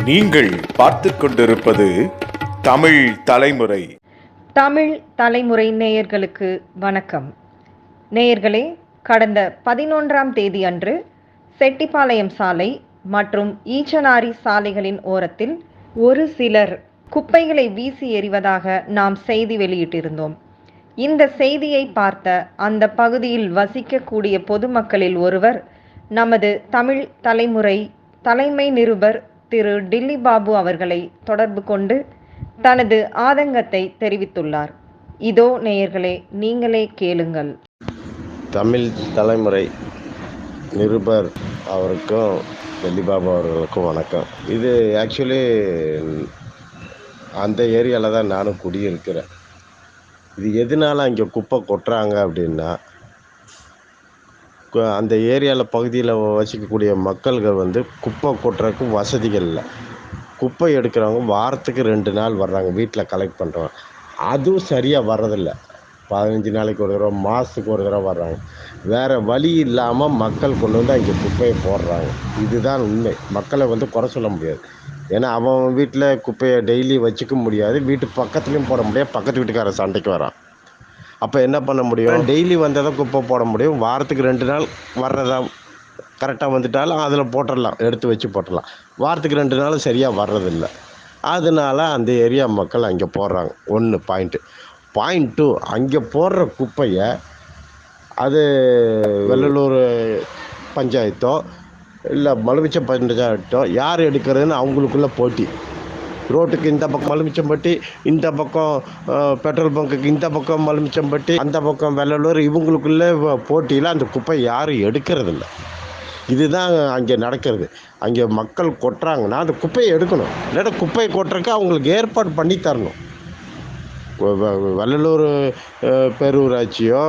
நீங்கள் பார்த்து கொண்டிருப்பது தமிழ் தலைமுறை. தமிழ் தலைமுறை நேயர்களுக்கு வணக்கம். நேயர்களே, கடந்த 11ஆம் தேதி அன்று செட்டிப்பாளையம் சாலை மற்றும் ஈச்சனாரி சாலைகளின் ஓரத்தில் ஒரு சிலர் குப்பைகளை வீசி எறிவதாக நாம் செய்தி வெளியிட்டிருந்தோம். இந்த செய்தியை பார்த்த அந்த பகுதியில் வசிக்கக்கூடிய பொதுமக்களில் ஒருவர் நமது தமிழ் தலைமுறை தலைமை நிருபர் திரு டில்லி பாபு அவர்களை தொடர்பு கொண்டு தனது ஆதங்கத்தை தெரிவித்துள்ளார். இதோ நேயர்களே, நீங்களே கேளுங்கள். தமிழ் தலைமுறை நிருபர் அவருக்கும் டில்லி பாபு அவர்களுக்கும் வணக்கம். இது ஆக்சுவலி அந்த ஏரியாவில் தான் நானும் குடியிருக்கிறேன். இது எதனால அங்கே குப்பை கொட்டுறாங்க அப்படின்னா, அந்த ஏரியாவில் பகுதியில் வசிக்கக்கூடிய மக்கள்கள் குப்பை கொட்டுறதுக்கு வசதிகள் இல்லை. குப்பை எடுக்கிறவங்க வாரத்துக்கு 2 நாள் வர்றாங்க, வீட்டில் கலெக்ட் பண்ணுறோம். அதுவும் சரியாக வர்றதில்லை. 15 நாளைக்கு ஒரு தடவை, மாதத்துக்கு ஒரு தடவை வர்றாங்க. வேறு வழி இல்லாமல் மக்கள் கொண்டு வந்து அங்கே குப்பையை போடுறாங்க. இதுதான் உண்மை. மக்களை குறை சொல்ல முடியாது. ஏன்னா அவன் வீட்டில் குப்பையை டெய்லி வச்சுக்க முடியாது, வீட்டு பக்கத்துலேயும் போட முடியாது, பக்கத்து வீட்டுக்கார சண்டைக்கு வரான். அப்போ என்ன பண்ண முடியும்? டெய்லி வந்ததை குப்பை போட முடியும். வாரத்துக்கு 2 நாள் வர்றதா கரெக்டாக வந்துட்டாலும் அதில் போட்டுடலாம், எடுத்து வச்சு போட்டுடலாம். வாரத்துக்கு 2 நாள் சரியாக வர்றதில்லை. அதனால அந்த ஏரியா மக்கள் அங்கே போடுறாங்க. 1 பாயிண்ட்டு. பாயிண்ட் 2, அங்கே போடுற குப்பையை அது வெள்ளலூர் பஞ்சாயத்தோ இல்லை மலுமிச்சம் பஞ்சாயத்தோ யார் எடுக்கிறதுன்னு அவங்களுக்குள்ள போட்டி. ரோட்டுக்கு இந்த பக்கம் மலுமிச்சம்பட்டி, இந்த பக்கம் பெட்ரோல் பங்குக்கு இந்த பக்கம் மலுமிச்சம்பட்டி, அந்த பக்கம் வெள்ளலூர், இவங்களுக்குள்ளே போட்டியில் அந்த குப்பை யாரும் எடுக்கிறதில்ல. இதுதான் அங்கே நடக்கிறது. அங்கே மக்கள் கொட்டுறாங்கன்னா அந்த குப்பையை எடுக்கணும், இல்லாட்டா குப்பையை கொட்டுறதுக்கு அவங்களுக்கு ஏற்பாடு பண்ணி தரணும். வெள்ளலூர் பேரூராட்சியோ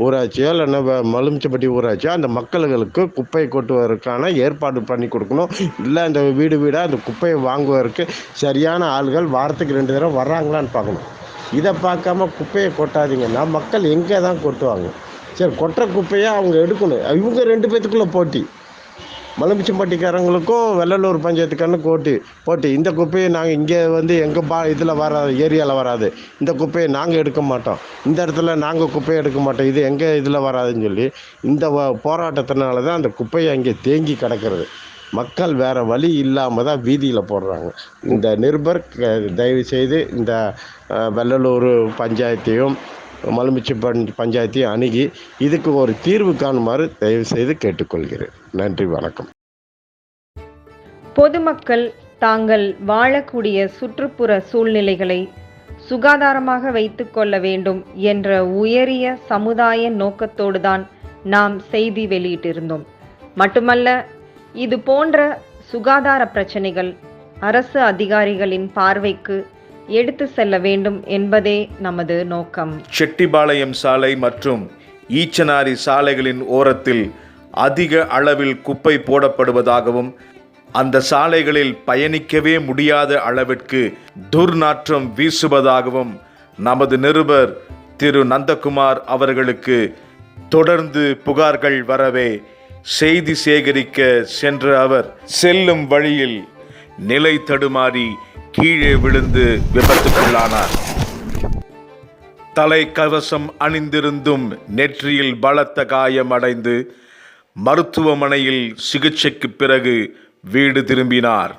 ஊராட்சியோ இல்லைன்னா மலுமிச்சம்பட்டி ஊராட்சியோ அந்த மக்களுக்கு குப்பை கொட்டுவதற்கான ஏற்பாடு பண்ணி கொடுக்கணும். இல்லை அந்த வீடு வீடாக அந்த குப்பையை வாங்குவதற்கு சரியான ஆள்கள் வாரத்துக்கு 2 தடவை வர்றாங்களான்னு பார்க்கணும். இதை பார்க்காம குப்பையை கொட்டாதீங்கன்னா மக்கள் எங்கே தான் கொட்டுவாங்க? சரி, கொட்டுற குப்பையை அவங்க எடுக்கணும். இவங்க 2 பேத்துக்குள்ளே போட்டி. மலுமிச்சம்பட்டிக்காரங்களுக்கும் வெள்ளலூர் பஞ்சாயத்துக்காரனுக்கும் போட்டி. இந்த குப்பையை நாங்கள் இங்கே எங்கள் இதில் வராது, ஏரியாவில் வராது, இந்த குப்பையை நாங்கள் எடுக்க மாட்டோம், இந்த இடத்துல நாங்கள் குப்பையை எடுக்க மாட்டோம், இது எங்கள் இதில் வராதுன்னு சொல்லி இந்த போராட்டத்தினால தான் அந்த குப்பையை அங்கே தேங்கி கிடக்கிறது. மக்கள் வேறு வழி இல்லாமல் தான் வீதியில் போடுறாங்க. இந்த நிருபர் தயவு செய்து இந்த வெள்ளலூர் பஞ்சாயத்தையும் மலுமிச்சம்பட்டி பஞ்சாயத்தையும் அணுகி இதுக்கு ஒரு தீர்வு காணுமாறு தயவு செய்து கேட்டுக்கொள்கிறேன். நன்றி, வணக்கம். பொதுமக்கள் தாங்கள் வாழக்கூடிய சுற்றுப்புற சூழ்நிலைகளை சுகாதாரமாக வைத்துக் கொள்ள வேண்டும் என்ற உயரிய சமுதாய நோக்கத்தோடு தான் நாம் செய்தி வெளியிட்டிருந்தோம். மட்டுமல்ல, இது போன்ற சுகாதார பிரச்சனைகள் அரசு அதிகாரிகளின் பார்வைக்கு எடுத்து செல்ல வேண்டும் என்பதே நமது நோக்கம். செட்டிப்பாளையம் சாலை மற்றும் ஈச்சனாரி சாலைகளின் ஓரத்தில் அதிக அளவில் குப்பை போடப்படுவதாகவும் அந்த சாலைகளில் பயணிக்கவே முடியாத அளவிற்கு துர்நாற்றம் வீசுவதாகவும் நமது நிருபர் திரு நந்தகுமார் அவர்களுக்கு தொடர்ந்து புகார்கள் வரவே செய்தி சேகரிக்க சென்ற அவர் செல்லும் வழியில் நிலை தடுமாறி கீழே விழுந்து விபத்துக்குள்ளானார். தலை கவசம் அணிந்திருந்தும் நெற்றியில் பலத்த காயம் அடைந்து மருத்துவமனையில் சிகிச்சைக்கு பிறகு வீடு திரும்பினார்.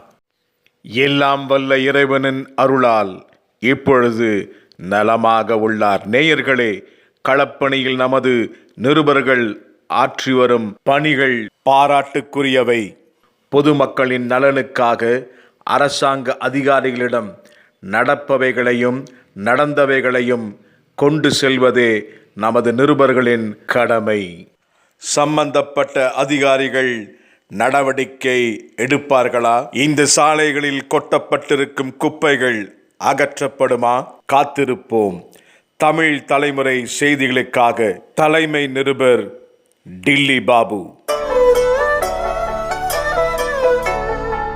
எல்லாம் வல்ல இறைவனின் அருளால் இப்பொழுது நலமாக உள்ளார். நேயர்களே, களப்பணியில் நமது நிருபர்கள் ஆற்றி வரும் பணிகள் பாராட்டுக்குரியவை. பொதுமக்களின் நலனுக்காக அரசாங்க அதிகாரிகளிடம் நடப்பவைகளையும் நடந்தவைகளையும் கொண்டு செல்வதே நமது நிருபர்களின் கடமை. சம்பந்தப்பட்ட அதிகாரிகள் நடவடிக்கை எடுப்பார்களா? இந்த சாலைகளில் கொட்டப்பட்டிருக்கும் குப்பைகள் அகற்றப்படுமா? காத்திருப்போம். தமிழ் தலைமுறை செய்திகளுக்காக தலைமை நிருபர் டில்லி பாபு.